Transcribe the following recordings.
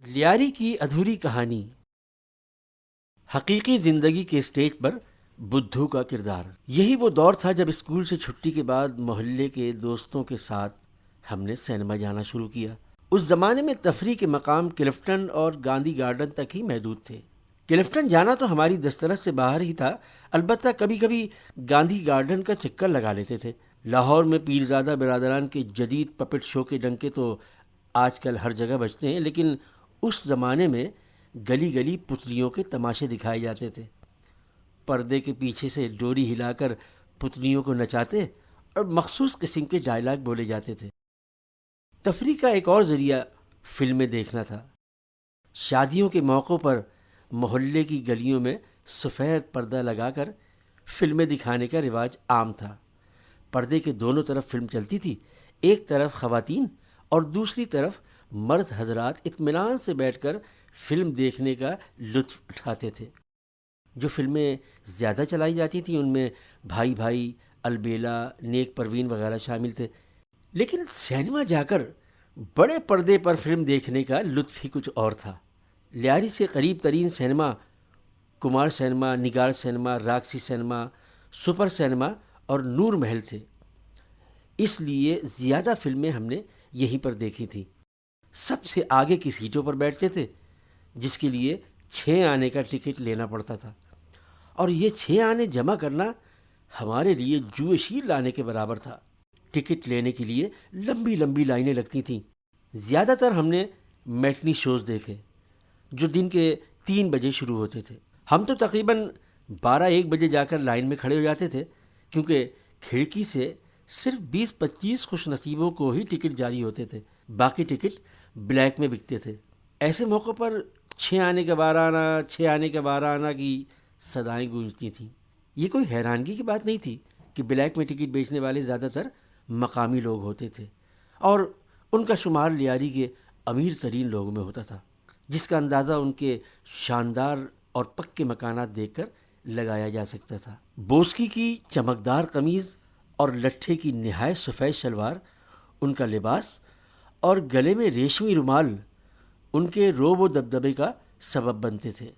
لیاری کی ادھوری کہانی۔ حقیقی زندگی کے اسٹیج پر بدھو کا کردار۔ یہی وہ دور تھا جب اسکول سے چھٹی کے بعد محلے کے دوستوں کے ساتھ ہم نے سینما جانا شروع کیا۔ اس زمانے میں تفریح کے مقام کلفٹن اور گاندھی گارڈن تک ہی محدود تھے۔ کلفٹن جانا تو ہماری دسترس سے باہر ہی تھا، البتہ کبھی کبھی گاندھی گارڈن کا چکر لگا لیتے تھے۔ لاہور میں پیرزادہ برادران کے جدید پپٹ شو کے ڈنکے تو آج کل ہر جگہ بجتے ہیں، لیکن اس زمانے میں گلی گلی پتلیوں کے تماشے دکھائے جاتے تھے۔ پردے کے پیچھے سے ڈوری ہلا کر پتلیوں کو نچاتے اور مخصوص قسم کے ڈائلاگ بولے جاتے تھے۔ تفریح کا ایک اور ذریعہ فلمیں دیکھنا تھا۔ شادیوں کے موقعوں پر محلے کی گلیوں میں سفید پردہ لگا کر فلمیں دکھانے کا رواج عام تھا۔ پردے کے دونوں طرف فلم چلتی تھی، ایک طرف خواتین اور دوسری طرف مرد حضرات اطمینان سے بیٹھ کر فلم دیکھنے کا لطف اٹھاتے تھے۔ جو فلمیں زیادہ چلائی جاتی تھیں ان میں بھائی بھائی، البیلا، نیک پروین وغیرہ شامل تھے، لیکن سینما جا کر بڑے پردے پر فلم دیکھنے کا لطف ہی کچھ اور تھا۔ لیاری سے قریب ترین سینما کمار سینما، نگار cinema, Roxy cinema, super cinema اور نور محل تھے، اس لیے زیادہ فلمیں ہم نے یہیں پر دیکھی تھیں۔ سب سے آگے کی سیٹوں پر بیٹھتے تھے، جس کے لیے 6 آنے کا ٹکٹ لینا پڑتا تھا، اور یہ 6 آنے جمع کرنا ہمارے لیے جوئے شیر لانے کے برابر تھا۔ ٹکٹ لینے کے لیے لمبی لمبی لائنیں لگتی تھیں۔ زیادہ تر ہم نے میٹنی شوز دیکھے جو دن کے 3 بجے شروع ہوتے تھے۔ ہم تو تقریباً 12-1 بجے جا کر لائن میں کھڑے ہو جاتے تھے، کیونکہ کھڑکی سے صرف 20-25 خوش نصیبوں کو ہی ٹکٹ جاری ہوتے تھے، باقی ٹکٹ بلیک میں بکتے تھے۔ ایسے موقع پر 6 آنے کا 12 آنا، 6 آنے کا 12 آنا کی صدائیں گونجتی تھیں۔ یہ کوئی حیرانگی کی بات نہیں تھی کہ بلیک میں ٹکٹ بیچنے والے زیادہ تر مقامی لوگ ہوتے تھے، اور ان کا شمار لیاری کے امیر ترین لوگوں میں ہوتا تھا، جس کا اندازہ ان کے شاندار اور پکے مکانات دیکھ کر لگایا جا سکتا تھا۔ بوسکی کی چمکدار قمیض اور لٹھے کی نہایت سفید شلوار ان کا لباس، اور گلے میں ریشمی رومال ان کے روب و دبدبے کا سبب بنتے تھے۔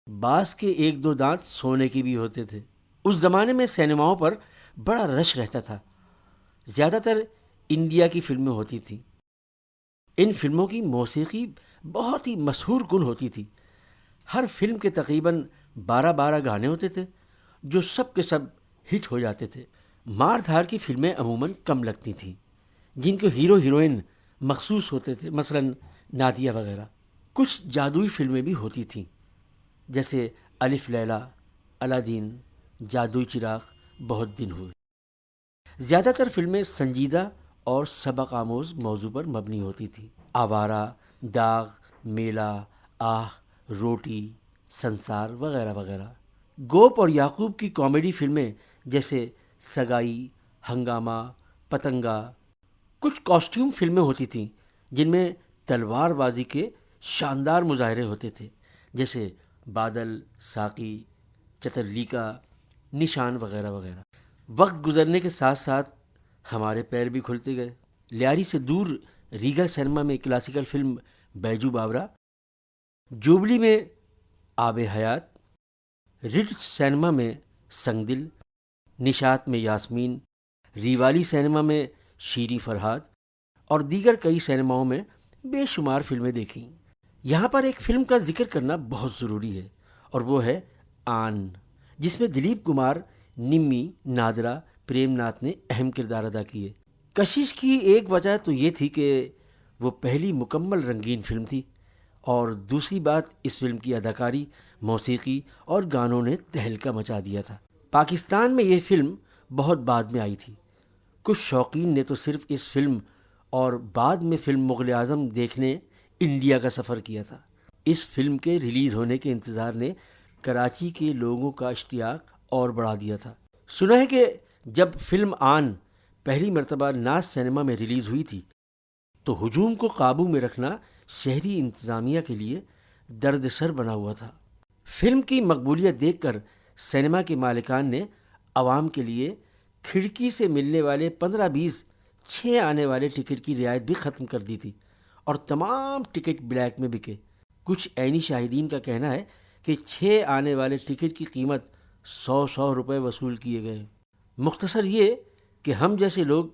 بعض کے 1-2 دانت سونے کے بھی ہوتے تھے۔ اس زمانے میں سینماؤں پر بڑا رش رہتا تھا، زیادہ تر انڈیا کی فلمیں ہوتی تھیں۔ ان فلموں کی موسیقی بہت ہی مسحور کن ہوتی تھی۔ ہر فلم کے تقریباً 12 گانے ہوتے تھے جو سب کے سب ہٹ ہو جاتے تھے۔ مار دھار کی فلمیں عموماً کم لگتی تھیں، جن کے ہیرو ہیروئن مخصوص ہوتے تھے، مثلاً نادیہ وغیرہ۔ کچھ جادوئی فلمیں بھی ہوتی تھیں، جیسے الف لیلا، الادین، جادوئی چراغ، بہت دن ہوئے۔ زیادہ تر فلمیں سنجیدہ اور سبق آموز موضوع پر مبنی ہوتی تھیں۔ آوارہ، داغ، میلہ، آہ، روٹی، سنسار وغیرہ وغیرہ۔ گوپ اور یعقوب کی کامیڈی فلمیں جیسے سگائی، ہنگامہ، پتنگا۔ کچھ کاسٹیوم فلمیں ہوتی تھیں جن میں تلوار بازی کے شاندار مظاہرے ہوتے تھے، جیسے بادل، ساقی، چترلیکا، نشان وغیرہ وغیرہ۔ وقت گزرنے کے ساتھ ساتھ ہمارے پیر بھی کھلتے گئے۔ لیاری سے دور ریگا سینما میں کلاسیکل فلم بیجو باورا، جوبلی میں آب حیات، رڈ سینما میں سنگ دل، نشاط میں یاسمین، ریوالی سینما میں شیریں فرہاد اور دیگر کئی سینماؤں میں بے شمار فلمیں دیکھیں۔ یہاں پر ایک فلم کا ذکر کرنا بہت ضروری ہے، اور وہ ہے آن، جس میں دلیپ کمار، نمی، نادرا، پریم ناتھ نے اہم کردار ادا کیے۔ کشش کی ایک وجہ تو یہ تھی کہ وہ پہلی مکمل رنگین فلم تھی، اور دوسری بات اس فلم کی اداکاری، موسیقی اور گانوں نے تہلکہ مچا دیا تھا۔ پاکستان میں یہ فلم بہت بعد میں آئی تھی۔ کچھ شوقین نے تو صرف اس فلم اور بعد میں فلم مغل اعظم دیکھنے انڈیا کا سفر کیا تھا۔ اس فلم کے ریلیز ہونے کے انتظار نے کراچی کے لوگوں کا اشتیاق اور بڑھا دیا تھا۔ سنا ہے کہ جب فلم آن پہلی مرتبہ ناز سینما میں ریلیز ہوئی تھی تو ہجوم کو قابو میں رکھنا شہری انتظامیہ کے لیے درد سر بنا ہوا تھا۔ فلم کی مقبولیت دیکھ کر سینما کے مالکان نے عوام کے لیے کھڑکی سے ملنے والے 15-20 6 آنے والے ٹکٹ کی رعایت بھی ختم کر دی تھی، اور تمام ٹکٹ بلیک میں بکے۔ کچھ عینی شاہدین کا کہنا ہے کہ 6 آنے والے ٹکٹ کی قیمت 100 روپے وصول کیے گئے۔ مختصر یہ کہ ہم جیسے لوگ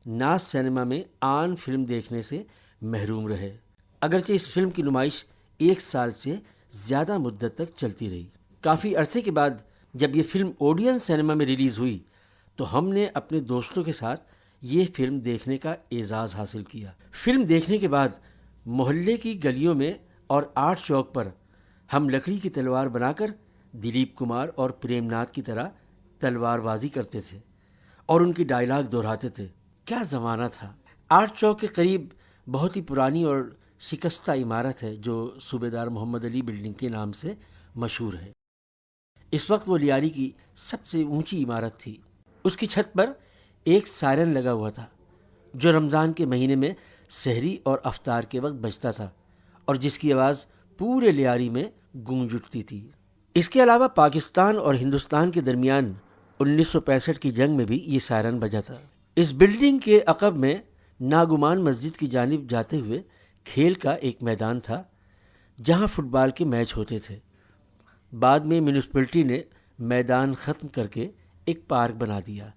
ناز سینما میں آن فلم دیکھنے سے محروم رہے، اگرچہ اس فلم کی نمائش 1 سال سے زیادہ مدت تک چلتی رہی۔ کافی عرصے کے بعد جب یہ فلم اوڈین سینما میں ریلیز ہوئی تو ہم نے اپنے دوستوں کے ساتھ یہ فلم دیکھنے کا اعزاز حاصل کیا۔ فلم دیکھنے کے بعد محلے کی گلیوں میں اور آرٹ چوک پر ہم لکڑی کی تلوار بنا کر دلیپ کمار اور پریم ناتھ کی طرح تلوار بازی کرتے تھے اور ان کی ڈائیلاگ دہراتے تھے۔ کیا زمانہ تھا! آرٹ چوک کے قریب بہت ہی پرانی اور شکستہ عمارت ہے جو صوبیدار محمد علی بلڈنگ کے نام سے مشہور ہے۔ اس وقت وہ لیاری کی سب سے اونچی عمارت تھی۔ اس کی چھت پر ایک سائرن لگا ہوا تھا جو رمضان کے مہینے میں سحری اور افطار کے وقت بجتا تھا اور جس کی آواز پورے لیاری میں گونج اٹھتی تھی۔ اس کے علاوہ پاکستان اور ہندوستان کے درمیان 1965 کی جنگ میں بھی یہ سائرن بجا تھا۔ اس بلڈنگ کے عقب میں ناگمان مسجد کی جانب جاتے ہوئے کھیل کا ایک میدان تھا جہاں فٹ بال کے میچ ہوتے تھے۔ بعد میں میونسپلٹی نے میدان ختم کر کے ایک پارک بنا دیا۔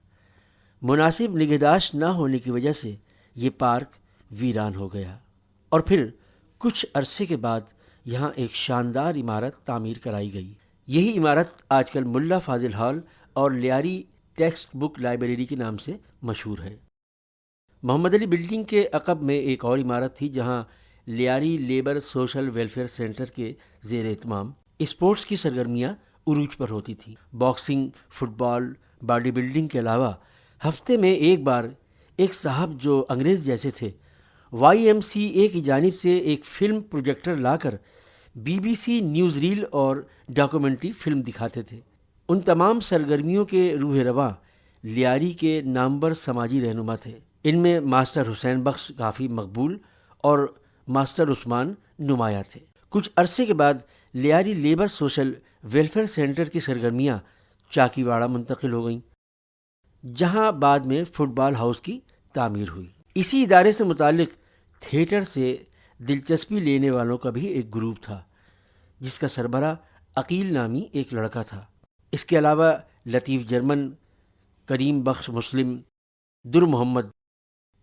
مناسب نگہداشت نہ ہونے کی وجہ سے یہ پارک ویران ہو گیا اور پھر کچھ عرصے کے بعد یہاں ایک شاندار عمارت تعمیر کرائی گئی۔ یہی عمارت آج کل ملا فاضل ہال اور لیاری ٹیکسٹ بک لائبریری کے نام سے مشہور ہے۔ محمد علی بلڈنگ کے عقب میں ایک اور عمارت تھی جہاں Lyari labour social welfare centre کے زیر اہتمام اسپورٹس کی سرگرمیاں عروج پر ہوتی تھیں۔ باکسنگ، فٹ بال، باڈی بلڈنگ کے علاوہ ہفتے میں ایک بار ایک صاحب جو انگریز جیسے تھے YMCA کی جانب سے ایک فلم پروجیکٹر لا کر BBC نیوز ریل اور ڈاکومنٹری فلم دکھاتے تھے۔ ان تمام سرگرمیوں کے روح رواں لیاری کے نامور سماجی رہنما تھے۔ ان میں ماسٹر حسین بخش کافی مقبول اور ماسٹر عثمان نمایاں تھے۔ کچھ عرصے کے بعد Lyari labour social welfare centre کی سرگرمیاں چاکی واڑہ منتقل ہو گئیں جہاں بعد میں فٹ بال ہاؤس کی تعمیر ہوئی۔ اسی ادارے سے متعلق تھیٹر سے دلچسپی لینے والوں کا بھی ایک گروپ تھا جس کا سربراہ عقیل نامی ایک لڑکا تھا۔ اس کے علاوہ لطیف جرمن، کریم بخش مسلم، در محمد،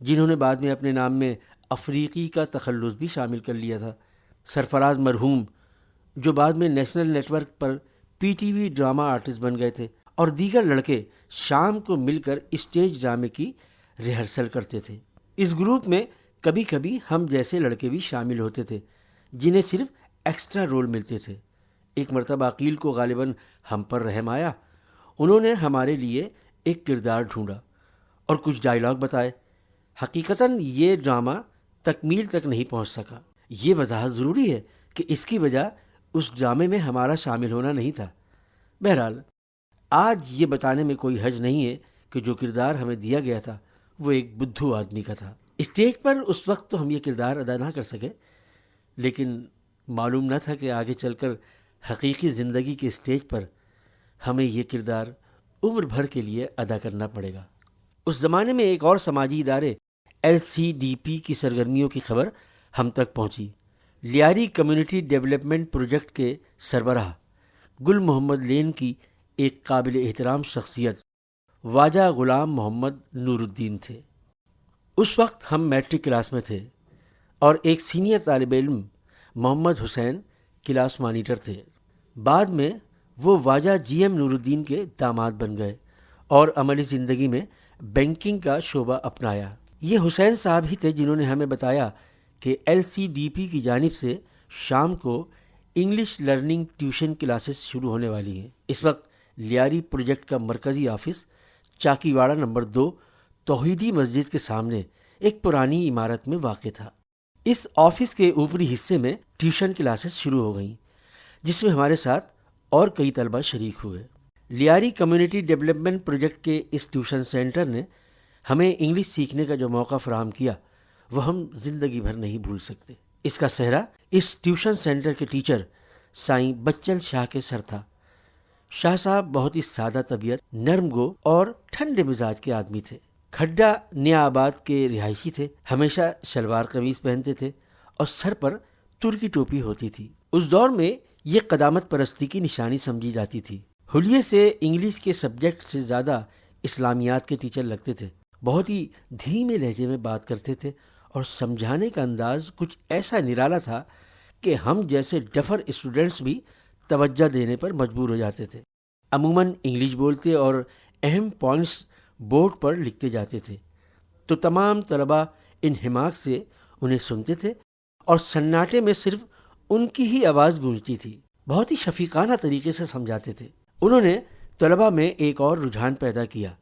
جنہوں نے بعد میں اپنے نام میں افریقی کا تخلص بھی شامل کر لیا تھا، سرفراز مرحوم جو بعد میں نیشنل نیٹ ورک پر PTV ڈرامہ آرٹسٹ بن گئے تھے، اور دیگر لڑکے شام کو مل کر اسٹیج ڈرامے کی ریہرسل کرتے تھے۔ اس گروپ میں کبھی کبھی ہم جیسے لڑکے بھی شامل ہوتے تھے جنہیں صرف ایکسٹرا رول ملتے تھے۔ ایک مرتبہ عقیل کو غالباً ہم پر رحم آیا۔ انہوں نے ہمارے لیے ایک کردار ڈھونڈا اور کچھ ڈائیلاگ بتائے۔ حقیقتاً یہ ڈرامہ تکمیل تک نہیں پہنچ سکا۔ یہ وضاحت ضروری ہے کہ اس کی وجہ اس ڈرامے میں ہمارا شامل ہونا نہیں تھا۔ بہرحال آج یہ بتانے میں کوئی حرج نہیں ہے کہ جو کردار ہمیں دیا گیا تھا وہ ایک بدھو آدمی کا تھا۔ اسٹیج پر اس وقت تو ہم یہ کردار ادا نہ کر سکے، لیکن معلوم نہ تھا کہ آگے چل کر حقیقی زندگی کے اسٹیج پر ہمیں یہ کردار عمر بھر کے لیے ادا کرنا پڑے گا۔ اس زمانے میں ایک اور سماجی ادارے LCDP کی سرگرمیوں کی خبر ہم تک پہنچی۔ لیاری کمیونٹی ڈیولپمنٹ پروجیکٹ کے سربراہ گل محمد لین کی ایک قابل احترام شخصیت واجہ غلام محمد نور الدین تھے۔ اس وقت ہم میٹرک کلاس میں تھے اور ایک سینئر طالب علم محمد حسین کلاس مانیٹر تھے۔ بعد میں وہ واجہ GM نور الدین کے داماد بن گئے اور عملی زندگی میں بینکنگ کا شعبہ اپنایا۔ یہ حسین صاحب ہی تھے جنہوں نے ہمیں بتایا کہ LCDP کی جانب سے شام کو انگلش لرننگ ٹیوشن کلاسز شروع ہونے والی ہیں۔ اس وقت لیاری پروجیکٹ کا مرکزی آفس چاکی واڑہ نمبر 2 توحیدی مسجد کے سامنے ایک پرانی عمارت میں واقع تھا۔ اس آفس کے اوپری حصے میں ٹیوشن کلاسز شروع ہو گئیں جس میں ہمارے ساتھ اور کئی طلبہ شریک ہوئے۔ لیاری کمیونٹی ڈیولپمنٹ پروجیکٹ کے اس ٹیوشن سینٹر نے ہمیں انگلش سیکھنے کا جو موقع فراہم کیا وہ ہم زندگی بھر نہیں بھول سکتے۔ اس کا سہرا اس ٹیوشن سینٹر کے ٹیچر سائیں بچل شاہ کے سر تھا۔ شاہ صاحب بہت ہی سادہ طبیعت، نرم گو اور ٹھنڈے مزاج کے آدمی تھے۔ کھڈا نیا آباد کے رہائشی تھے، ہمیشہ شلوار قمیض پہنتے تھے اور سر پر ترکی ٹوپی ہوتی تھی۔ اس دور میں یہ قدامت پرستی کی نشانی سمجھی جاتی تھی۔ حلیے سے انگلش کے سبجیکٹ سے زیادہ اسلامیات کے ٹیچر لگتے تھے۔ بہت ہی دھیمے لہجے میں بات کرتے تھے اور سمجھانے کا انداز کچھ ایسا نرالا تھا کہ ہم جیسے ڈفر اسٹوڈنٹس بھی توجہ دینے پر مجبور ہو جاتے تھے۔ عموماً انگلش بولتے اور اہم پوائنٹس بورڈ پر لکھتے جاتے تھے تو تمام طلباء انہماک سے انہیں سنتے تھے اور سناٹے میں صرف ان کی ہی آواز گونجتی تھی۔ بہت ہی شفیقانہ طریقے سے سمجھاتے تھے۔ انہوں نے طلباء میں ایک اور رجحان پیدا کیا۔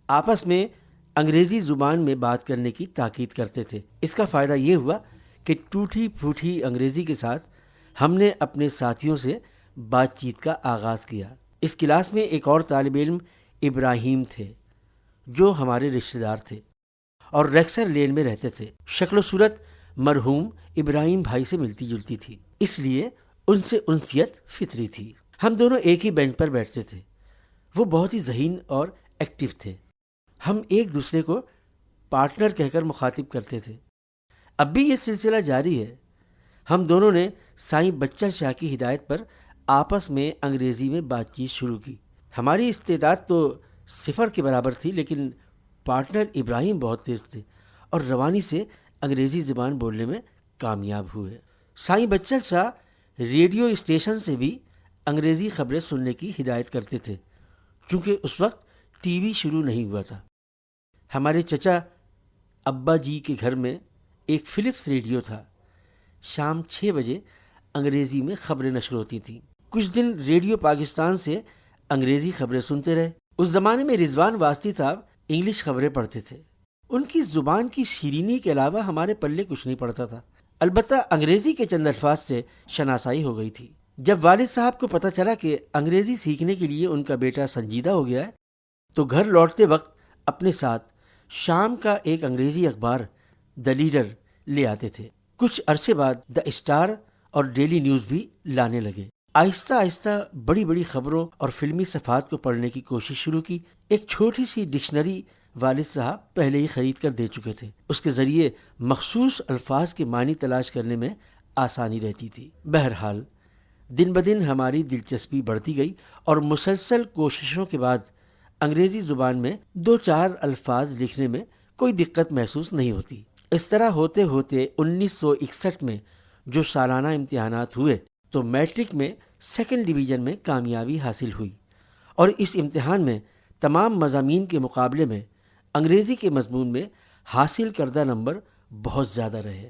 آپس میں انگریزی زبان میں بات کرنے کی تاکید کرتے تھے۔ اس کا فائدہ یہ ہوا کہ ٹوٹی پھوٹی انگریزی کے ساتھ ہم نے اپنے ساتھیوں سے بات چیت کا آغاز کیا۔ اس کلاس میں ایک اور طالب علم ابراہیم تھے جو ہمارے رشتہ دار تھے اور ریکسر لین میں رہتے تھے۔ شکل و صورت مرحوم ابراہیم بھائی سے ملتی جلتی تھی، اس لیے ان سے انسیت فطری تھی۔ ہم دونوں ایک ہی بینچ پر بیٹھتے تھے۔ وہ بہت ہی ذہین اور ایکٹیو تھے۔ ہم ایک دوسرے کو پارٹنر کہہ کر مخاطب کرتے تھے۔ اب بھی یہ سلسلہ جاری ہے۔ ہم دونوں نے سائیں بچہ شاہ کی ہدایت پر آپس میں انگریزی میں بات چیت شروع کی۔ ہماری استعداد تو صفر کے برابر تھی، لیکن پارٹنر ابراہیم بہت تیز تھے اور روانی سے انگریزی زبان بولنے میں کامیاب ہوئے۔ سائیں بچہ شاہ ریڈیو اسٹیشن سے بھی انگریزی خبریں سننے کی ہدایت کرتے تھے، چونکہ اس وقت ٹی وی شروع نہیں ہوا تھا۔ ہمارے چچا ابا جی کے گھر میں ایک فلپس ریڈیو تھا۔ شام 6 بجے انگریزی میں خبریں نشر ہوتی تھیں۔ کچھ دن ریڈیو پاکستان سے انگریزی خبریں سنتے رہے۔ اس زمانے میں رضوان واسطی صاحب انگلش خبریں پڑھتے تھے۔ ان کی زبان کی شیرینی کے علاوہ ہمارے پلے کچھ نہیں پڑتا تھا۔ البتہ انگریزی کے چند الفاظ سے شناسائی ہو گئی تھی۔ جب والد صاحب کو پتہ چلا کہ انگریزی سیکھنے کے لیے ان کا بیٹا سنجیدہ ہو گیا ہے تو گھر لوٹتے وقت اپنے ساتھ شام کا ایک انگریزی اخبار دی لیڈر لے آتے تھے۔ کچھ عرصے بعد دی اسٹار اور ڈیلی نیوز بھی لانے لگے۔ آہستہ آہستہ بڑی بڑی خبروں اور فلمی صفحات کو پڑھنے کی کوشش شروع کی۔ ایک چھوٹی سی ڈکشنری والد صاحب پہلے ہی خرید کر دے چکے تھے۔ اس کے ذریعے مخصوص الفاظ کے معنی تلاش کرنے میں آسانی رہتی تھی۔ بہرحال دن بدن ہماری دلچسپی بڑھتی گئی اور مسلسل کوششوں کے بعد انگریزی زبان میں 2-4 الفاظ لکھنے میں کوئی دقت محسوس نہیں ہوتی۔ اس طرح ہوتے ہوتے 1961 میں جو سالانہ امتحانات ہوئے تو میٹرک میں 2nd ڈویژن میں کامیابی حاصل ہوئی، اور اس امتحان میں تمام مضامین کے مقابلے میں انگریزی کے مضمون میں حاصل کردہ نمبر بہت زیادہ رہے۔